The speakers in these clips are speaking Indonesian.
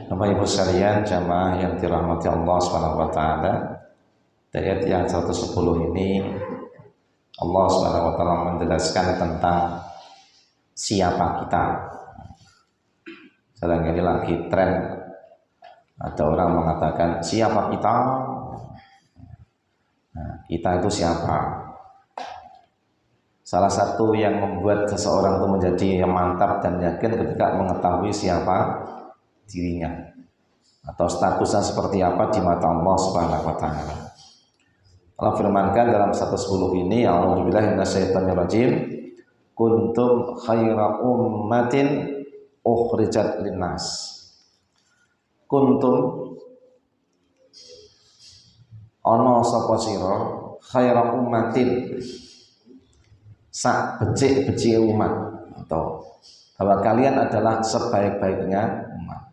Bapak Ibu sekalian, jamaah yang dirahmati Allah Subhanahu wa taala. Dari ayat yang 110 ini Allah Subhanahu wa taala menjelaskan tentang siapa kita. Sekarang ini lagi tren, ada orang mengatakan siapa kita? Nah, kita itu siapa? Salah satu yang membuat seseorang itu menjadi mantap dan yakin ketika mengetahui siapa dirinya atau statusnya seperti apa di mata Allah Subhanahu wa taala. Allah firmankan dalam 110 ini, a'udzubillahi minasyaitonirrajim, kuntum khaira ummatin ukhrijat linnas. Kuntum ana sapa sira khaira ummatin, sak becik-becik umat, atau bahwa kalian adalah sebaik-baiknya umat.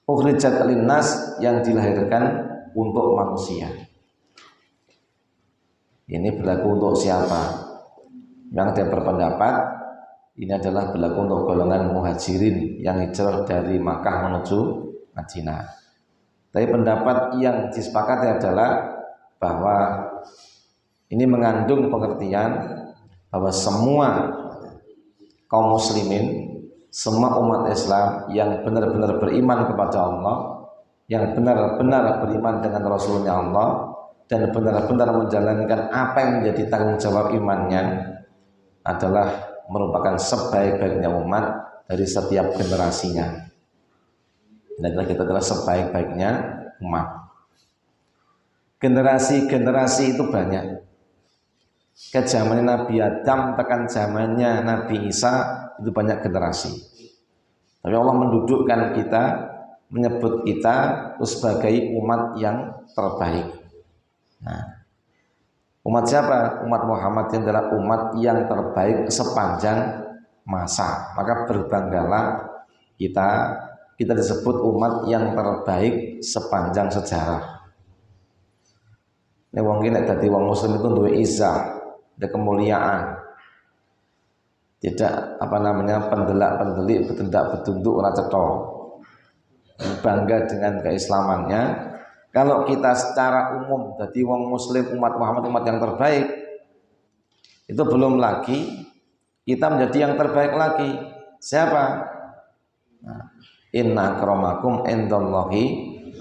Ukhrijat linnas, yang dilahirkan untuk manusia. Ini berlaku untuk siapa? Yang dia berpendapat ini adalah berlaku untuk golongan muhajirin yang hijrah dari Makkah menuju Madinah. Tapi pendapat yang disepakati adalah bahwa ini mengandung pengertian bahwa semua kaum muslimin, semua umat Islam yang benar-benar beriman kepada Allah, yang benar-benar beriman dengan Rasulnya Allah, dan benar-benar menjalankan apa yang menjadi tanggung jawab imannya, adalah merupakan sebaik-baiknya umat dari setiap generasinya. Dan kita adalah sebaik-baiknya umat. Generasi-generasi itu banyak. Ke zamannya Nabi Adam tekan zamannya Nabi Isa itu banyak generasi. Tapi Allah mendudukkan kita, menyebut kita sebagai umat yang terbaik. Nah, umat siapa? Umat Muhammad yang adalah umat yang terbaik sepanjang masa. Maka berbanggalah kita disebut umat yang terbaik sepanjang sejarah. Ini wong iki nek dadi wong muslim itu duwe izzah, ada kemuliaan. Tidak pendelak-pendelik, betundak-betunduk ora cetha. Bangga dengan keislamannya. Kalau kita secara umum jadi wong muslim, umat Muhammad, umat yang terbaik, itu belum lagi kita menjadi yang terbaik lagi. Siapa? Nah, inna akramakum indallahi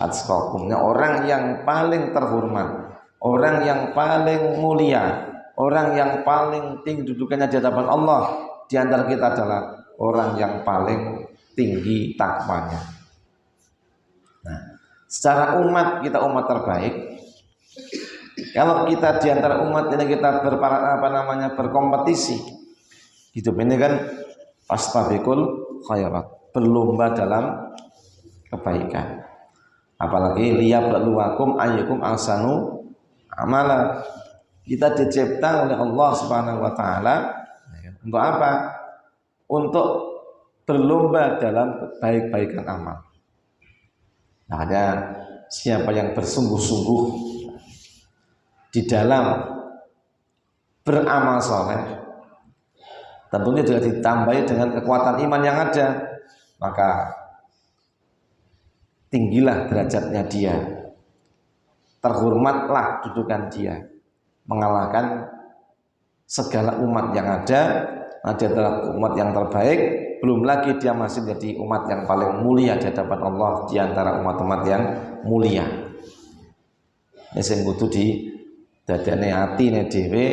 atqakum. Orang yang paling terhormat, orang yang paling mulia, orang yang paling tinggi dudukannya di hadapan Allah di antara kita adalah orang yang paling tinggi takwanya. Nah, secara umat kita umat terbaik. Kalau kita di antara umat ini kita berkompetisi, hidup ini kan fastabiqul khairat, berlomba dalam kebaikan. Apalagi liyabluwakum ayyukum ahsanu amala. Kita dicipta oleh Allah Subhanahu wa taala untuk apa? Untuk berlomba dalam kebaik-baikan amal. Nah, ada siapa yang bersungguh-sungguh di dalam beramal soleh, tentunya juga ditambahi dengan kekuatan iman yang ada, maka tinggilah derajatnya dia, terhormatlah dudukan dia, mengalahkan segala umat yang ada. Dia adalah umat yang terbaik. Belum lagi dia masih menjadi umat yang paling mulia di hadapan Allah di antara umat-umat yang mulia. Ini sing kudu di dadane atine dhewe,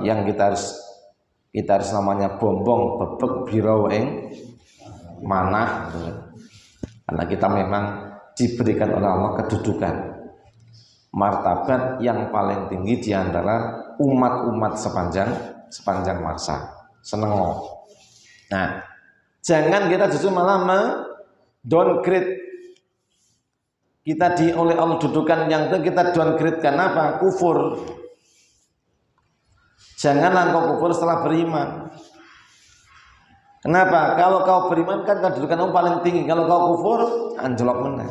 yang kita harus namanya bombong bebek birau ing manah, karena kita memang diberikan oleh Allah kedudukan martabat yang paling tinggi di antara umat-umat sepanjang masa. Seneng. Nah, jangan kita justru malah downgrade kita oleh Allah dudukan yang itu kita downgrade. Kenapa? Kufur. Janganlah engkau kufur setelah beriman. Kenapa? Kalau kau beriman kan kedudukan kamu paling tinggi. Kalau kau kufur, anjlok meneh.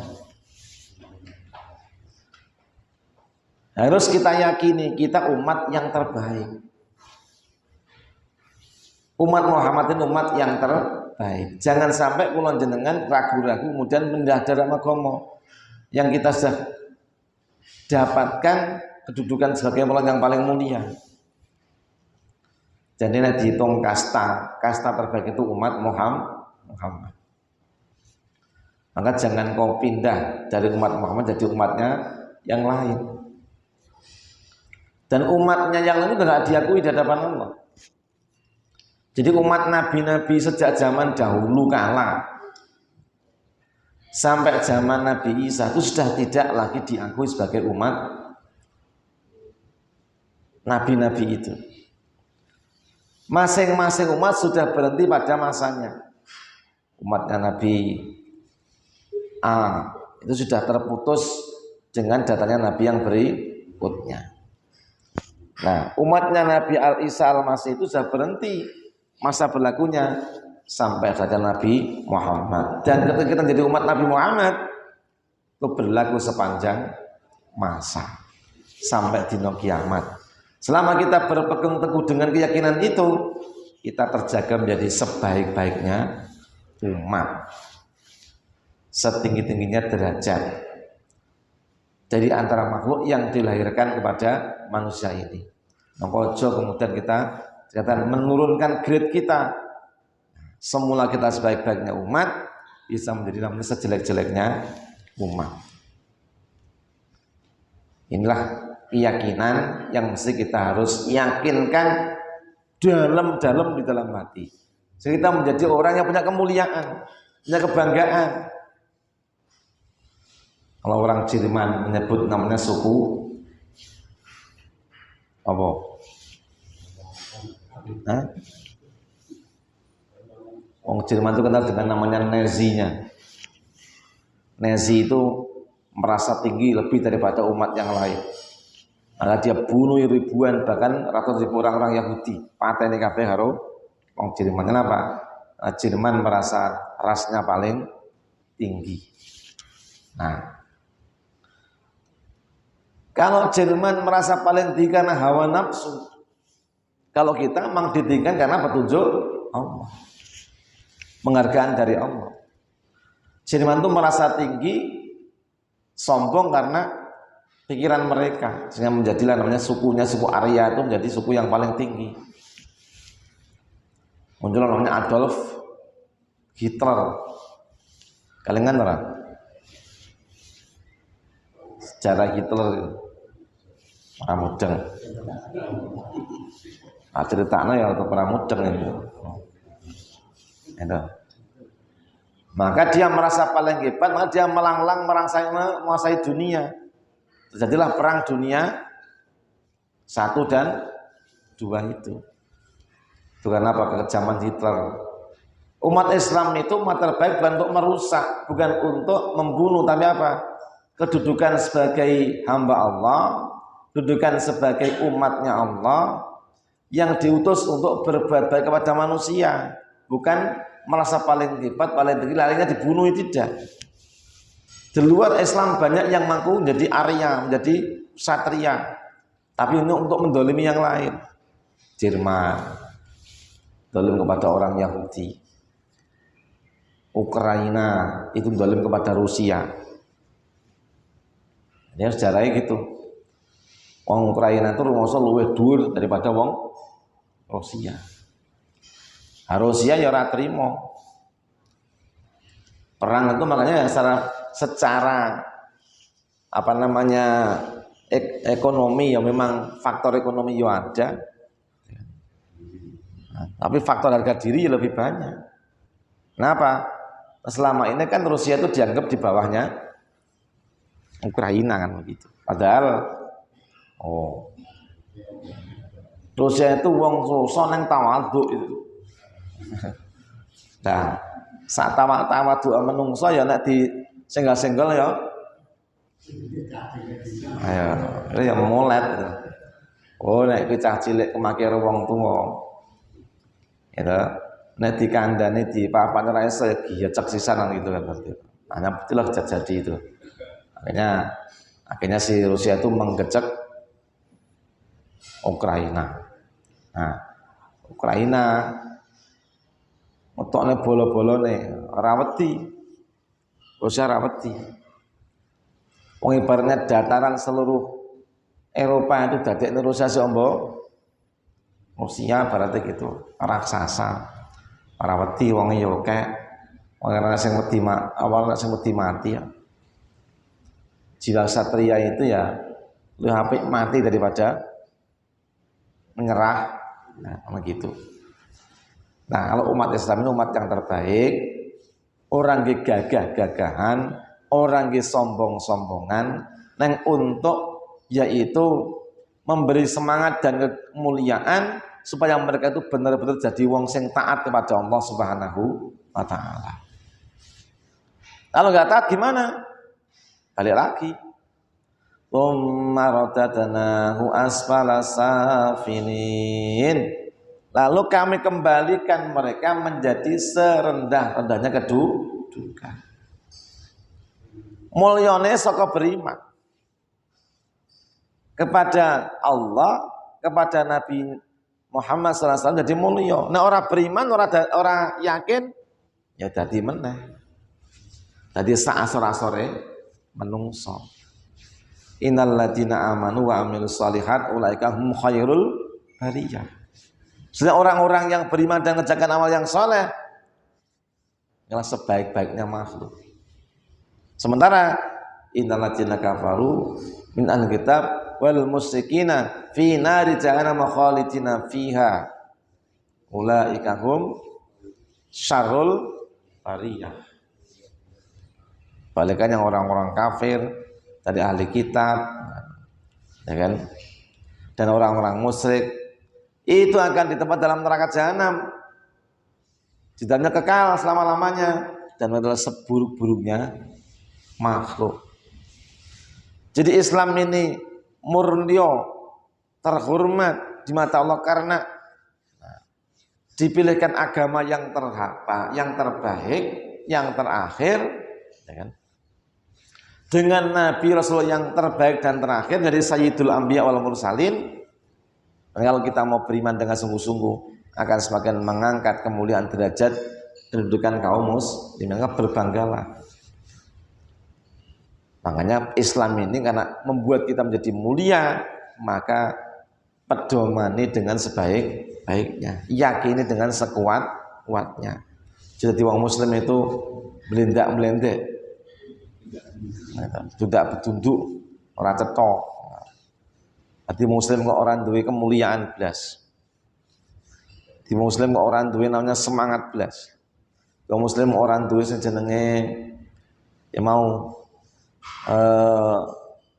Harus kita yakini kita umat yang terbaik. Umat Muhammad itu umat yang terbaik. Jangan sampai kula jenengan ragu-ragu kemudian mendadak agama yang kita sudah dapatkan kedudukan sebagai orang yang paling mulia. Jadi dihitung kasta terbaik itu umat Muhammad. Maka jangan kau pindah dari umat Muhammad jadi umatnya yang lain. Dan umatnya yang lain itu tidak diakui di hadapan Allah. Jadi umat nabi-nabi sejak zaman dahulu kala sampai zaman Nabi Isa itu sudah tidak lagi diakui sebagai umat nabi-nabi itu. Masing-masing umat sudah berhenti pada masanya. Umatnya Nabi A itu sudah terputus dengan datanya Nabi yang berikutnya. Nah, umatnya Nabi Isa Al-Masih itu sudah berhenti masa berlakunya sampai saja Nabi Muhammad. Dan ketika kita jadi umat Nabi Muhammad itu berlaku sepanjang masa sampai dino kiamat. Selama kita berpegang teguh dengan keyakinan itu, kita terjaga menjadi sebaik-baiknya umat, setinggi-tingginya derajat dari antara makhluk yang dilahirkan kepada manusia ini. Ojo kemudian kita menurunkan grade kita. Semula kita sebaik-baiknya umat bisa menjadi namanya sejelek-jeleknya umat. Inilah keyakinan yang mesti kita harus yakinkan dalam-dalam di dalam hati. Sehingga kita menjadi orang yang punya kemuliaan, punya kebanggaan. Kalau orang Jerman menyebut namanya suku apa? Hah? Orang Jerman itu kenal dengan namanya Nazinya. Nazi itu merasa tinggi lebih daripada umat yang lain. Maka dia bunuh ribuan bahkan ratusan ribu orang-orang Yahudi. Pateni kabeh karo wong Jerman. Kenapa? Jerman merasa rasnya paling tinggi. Nah, kalau Jerman merasa paling tinggi karena hawa nafsu, kalau kita memang ditinggikan karena petunjuk Allah, penghargaan dari Allah. Jerman itu merasa tinggi, sombong karena pikiran mereka, sehingga menjadilah namanya sukunya suku Arya itu menjadi suku yang paling tinggi. Muncul namanya Adolf Hitler. Kalian kan orang sejarah Hitler orang mudeng. Ceritanya ya untuk orang mudeng itu. Maka dia merasa paling hebat, maka dia melanglang menguasai dunia. Terjadilah perang dunia 1 dan 2 itu. Itu karena apa? Kekejaman Hitler. Umat Islam itu umat terbaik bukan untuk merusak, bukan untuk membunuh, tapi apa? Kedudukan sebagai hamba Allah, kedudukan sebagai umatnya Allah yang diutus untuk berbuat baik kepada manusia, bukan merasa paling hebat, paling tinggi, larinya dibunuh, tidak. Di luar Islam banyak yang mampu menjadi Arya, menjadi Satria, tapi ini untuk mendolimi yang lain. Jerman dolim kepada orang Yahudi, Ukraina itu dolim kepada Rusia. Ini sejarahnya gitu. Wong Ukraina itu rumasa luwih dhuwur daripada wong Rusia. Rusia ya ora trimo. Perang itu makanya secara apa namanya ekonomi ya memang faktor ekonomi ya ada, tapi faktor harga diri ya lebih banyak. Kenapa? Selama ini kan Rusia itu dianggap di bawahnya Ukraina kan begitu. Padahal Rusia itu wong susah neng tawadhu itu. Nah, saat tawadhu menungso ya nek di senggol-senggol ya. Ayo, itu ya molet itu. Nek iki cah cilik kemaki karo wong tuwa. Gitu. Nek dikandani di papan ora iso ya cek sisanan gitu kan berarti. Hanya itulah jadi itu. Akhirnya si Rusia itu menggecek Ukraina. Nah, Ukraina metokne bola-bolone ora wedi. Rusia ora wedi. Wong ibaratnya dataran seluruh Eropa itu dadekne Rusia seombo. Rusia berarti gitu, raksasa. Ora wedi wong yo kek ora sing wedi awal sing wedi mati ya. Jiwa satria itu ya lebih apik mati daripada menyerah. Nah, begitu. Nah, kalau umat Islam ini umat yang terbaik, orang yang gagah-gagahan, orang yang sombong-sombongan, yang untuk yaitu memberi semangat dan kemuliaan supaya mereka itu benar-benar jadi wong sing taat kepada Allah Subhanahu wa taala. Kalau nggak taat gimana? Balik lagi. Radadnahu asfala safilin. Lalu kami kembalikan mereka menjadi serendah-rendahnya kedudukan. Mulyane saka beriman kepada Allah, kepada Nabi Muhammad SAW jadi mulia. Nah orang beriman, orang yakin, ya dadi meneh. Dadi saasor-asore menungso. Innal ladzina amanu wa amilus shalihat ulaika hum khairul bariyah. Sehingga orang-orang yang beriman dan mengerjakan amal yang soleh adalah sebaik-baiknya makhluk. Sementara innal ladzina kafaru min ahli kitab wal musyrikina fi nari jahannam khalidina fiha ulaika hum syarrul bariyah. Balikan yang orang-orang kafir dari ahli kitab, ya kan, dan orang-orang musyrik itu akan ditempatkan dalam neraka jahanam, di dalamnya kekal selama-lamanya dan adalah seburuk-buruknya makhluk. Jadi Islam ini murni, terhormat di mata Allah karena dipilihkan agama yang terbaik, yang terakhir, ya kan? Dengan Nabi Rasul yang terbaik dan terakhir dari Sayyidul Anbiya wal Mursalin. Dan kalau kita mau beriman dengan sungguh-sungguh akan semakin mengangkat kemuliaan derajat kedudukan kaum muslimin. Berbanggalah. Makanya Islam ini karena membuat kita menjadi mulia, maka pedomani dengan sebaik-baiknya, yakini dengan sekuat-kuatnya. Jadi orang muslim itu melindak-melendek, tidak betunduk, orang cetok. Hati muslim kok orang duwe kemuliaan belas. Di muslim kok orang duwe namanya semangat belas. Di muslim orang duwe sejenenge ya mau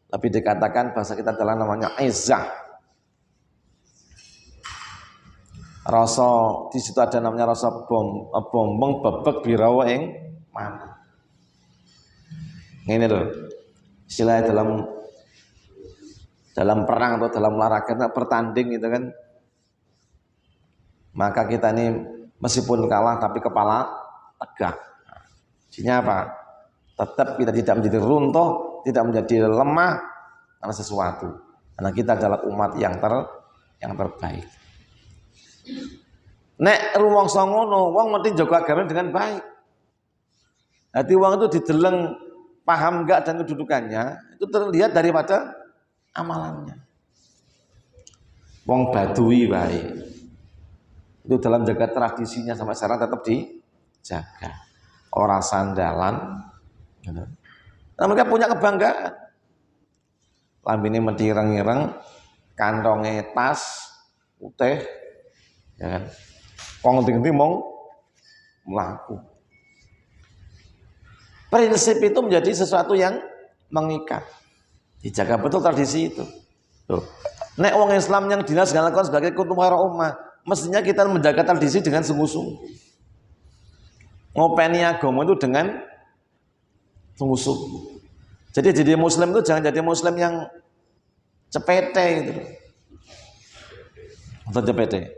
tapi dikatakan bahasa kita adalah namanya izzah. Rasa di situ ada namanya rasa bombong bebek birawa ing mana. Ini loh, istilahnya dalam perang atau dalam olahraga bertanding gitu kan. Maka kita ini meskipun kalah tapi kepala tegak. Artinya apa? Tetap kita tidak menjadi runtuh, tidak menjadi lemah karena sesuatu. Karena kita adalah umat yang terbaik. Nek rumangsa ngono, wong mesti jaga agama dengan baik. Hati wong itu dideleng paham enggak dan kedudukannya itu terlihat daripada amalannya. Wong Badui baik itu dalam jaga tradisinya sampai sekarang tetap dijaga. Orang sandalan, nah, mereka punya kebanggaan. Lambene mentireng-ireng, kantongnya tas, putih, ya kan? Wong ngerti-ngerti mong melaku. Prinsip itu menjadi sesuatu yang mengikat. Dijaga betul tradisi itu. Tuh. Nek wong Islam yang dinas dilakukan sebagai kuntum khairu ummah, mestinya kita menjaga tradisi dengan sungguh-sungguh. Ngopeni agama itu dengan sungguh-sungguh. Jadi muslim itu jangan jadi muslim yang cepete gitu. Atau cepete.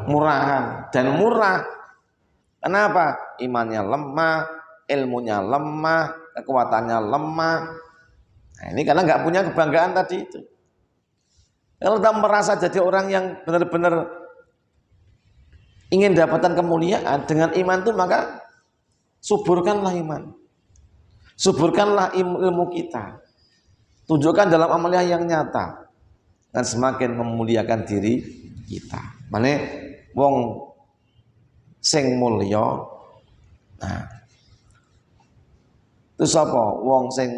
Murahan dan murah. Kenapa? Imannya lemah, ilmunya lemah, kekuatannya lemah. Nah, ini karena nggak punya kebanggaan tadi itu. Kalau kita merasa jadi orang yang benar-benar ingin dapatkan kemuliaan dengan iman itu, maka suburkanlah iman, suburkanlah ilmu kita, tunjukkan dalam amalia yang nyata, dan semakin memuliakan diri kita. Mane wong sing mulya, nah itu sapa? Wong sing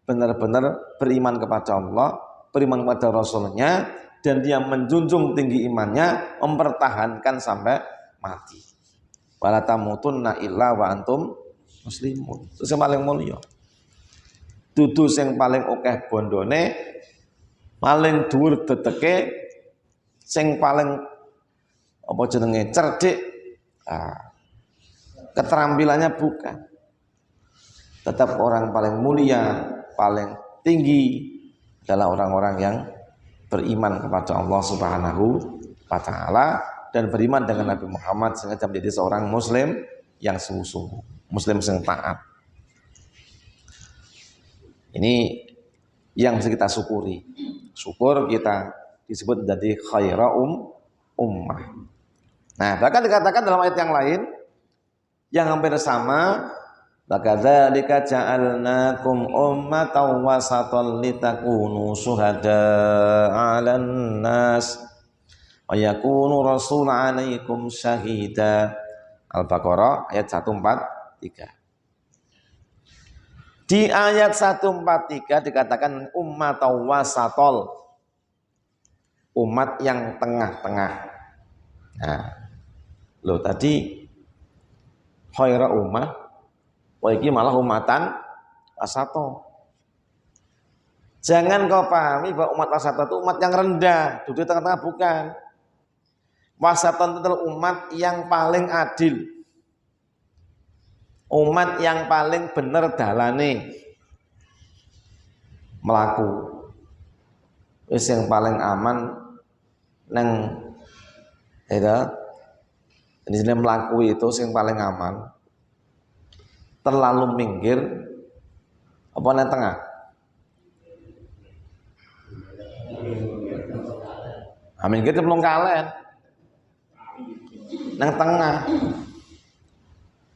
benar-benar beriman kepada Allah, beriman kepada Rasulnya, dan dia menjunjung tinggi imannya, mempertahankan sampai mati. Wala tamutunna illa wa antum muslimun. Itu yang paling mulia. Dudu sing paling akeh bondone, paling dhuwur dedeke, sing paling apa jenenge cerdik. Keterampilannya bukan. Tetap orang paling mulia, paling tinggi adalah orang-orang yang beriman kepada Allah Subhanahu wa taala dan beriman dengan Nabi Muhammad sehingga menjadi seorang muslim yang sungguh-sungguh, muslim yang taat. Ini yang harus kita syukuri. Syukur kita disebut menjadi khaira ummah. Nah, bahkan dikatakan dalam ayat yang lain yang hampir sama, Lakadzalika ja'alnakum ummatan wasatan litakunu syuhada'a 'alan nas wa yakunu rasul 'alaikum syahida. Al-Baqarah ayat 143. Di ayat 143 dikatakan ummatan wasatol, umat yang tengah-tengah. Nah, loh tadi khaira ummah, iki malah umatan wasato. Jangan kau pahami bahwa umat wasato itu umat yang rendah, duduk di tengah-tengah, bukan. Wasaton itu adalah umat yang paling adil, umat yang paling bener dalane melaku. Wis yang paling aman neng itu, di sini melaku itu yang paling aman. Terlalu minggir apa nang tengah? Minggir belum kalen. Nang tengah.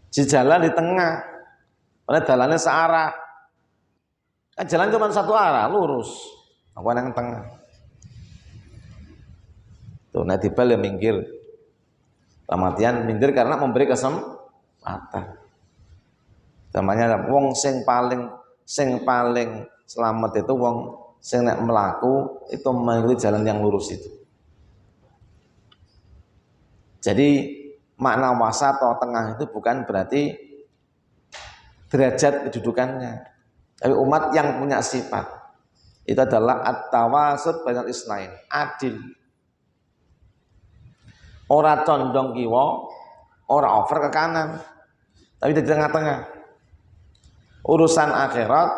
Di jalan di tengah. Padahal jalannya searah. Kan jalan cuma satu arah, lurus. Apa nang tengah? Tuh, nek dibal ya minggir. Pamatian minggir karena memberi kesempatan. Namanya wong sing paling selamat itu wong sing nek melaku itu mengikuti jalan yang lurus itu. Jadi makna wasat atau tengah itu bukan berarti derajat kedudukannya, tapi umat yang punya sifat itu adalah at-tawasut bainal isnain, adil. Ora condong kiwa, ora over ke kanan, tapi di tengah-tengah. Urusan akhirat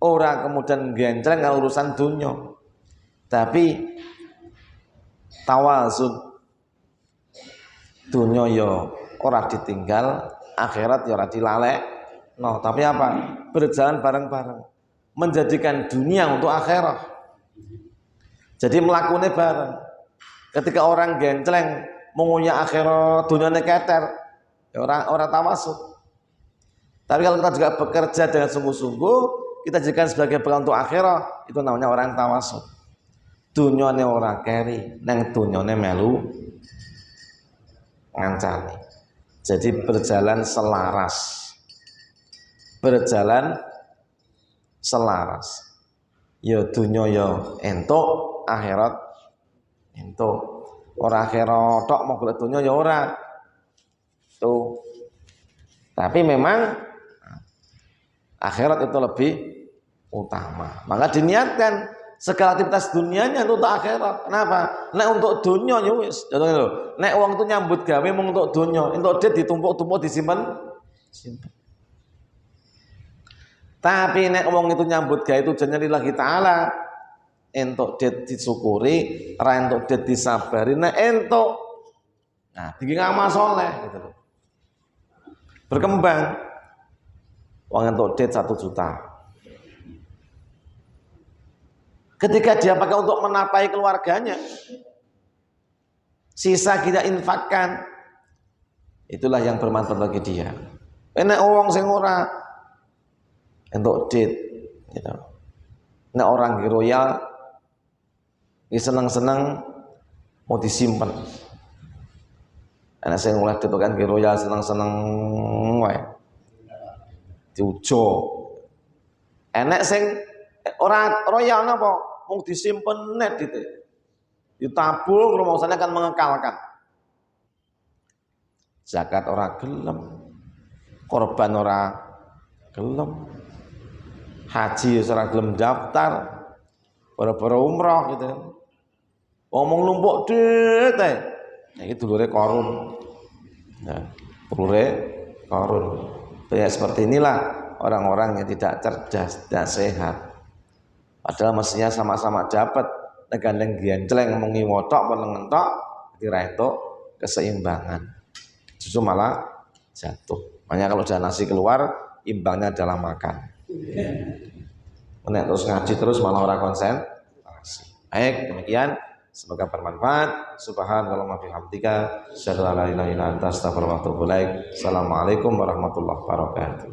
ora kemudian genjreng kalau urusan dunia, tapi tawazun, dunia yo ora ditinggal, akhirat yo ora dilalek. No, tapi apa? Berjalan bareng-bareng, menjadikan dunia untuk akhirat. Jadi melakukannya bareng. Ketika orang genjreng mengunyah akhirat, dunia keter, ya orang tawasud. Tapi kalau kita juga bekerja dengan sungguh-sungguh, kita jadikan sebagai bekal untuk akhirat, itu namanya orang tawasud. Dunyane ora keri, nang dunyane melu ngancani. Jadi berjalan selaras. Berjalan selaras. Ya dunya ya entuk, akhirat entuk. Ora akhirat tok mau golek dunya ya ora. Tuh. Tapi memang akhirat itu lebih utama. Maka diniatkan segala aktivitas dunianya untuk akhirat. Kenapa? Nek untuk dunia ya wis. Nek wong itu nyambut gawe mung untuk dunia, untuk duit ditumpuk-tumpuk disimpan. Tapi nek wong itu nyambut gawe tujuannya lillahi taala, entuk duit disyukuri, ra entuk duit disabari, nek entuk nah tinggi ngamal soleh gitu loh. Berkembang. Uang untuk duit 1 juta. Ketika dia pakai untuk menapai keluarganya, sisa kita infakkan, itulah yang bermanfaat bagi dia. Enak wong sing ora entuk dit gitu. Nek orang royal iki seneng-seneng mau disimpan. Ana sing oleh dit kan royal seneng-seneng wae. Diujo. Enek sing ora royal napa? Mung disimpen net gitu. Ditabung rumangsane akan mengekalkan. Zakat ora gelem. Korban ora gelem. Haji ora gelem daftar. Bara-bara umroh gitu. Ngomong numpuk dit ae. Nah, iki dulure Qarun. Nah, dulure Qarun. Ya seperti inilah orang-orang yang tidak cerdas, tidak sehat. Padahal mestinya sama-sama dapat negandeng giancleng ngomongi wotok penengentok dira itu keseimbangan. Justru malah jatuh. Makanya kalau sudah nasi keluar, imbangnya adalah makan. Nek terus ngaji terus malah orang konsentrasi. Baik, demikian. Semoga bermanfaat. Subhanallah wa bihamdika, asyhadu an la ilaha illa anta, astaghfiruka wa atubu ilaik. Assalamualaikum warahmatullahi wabarakatuh.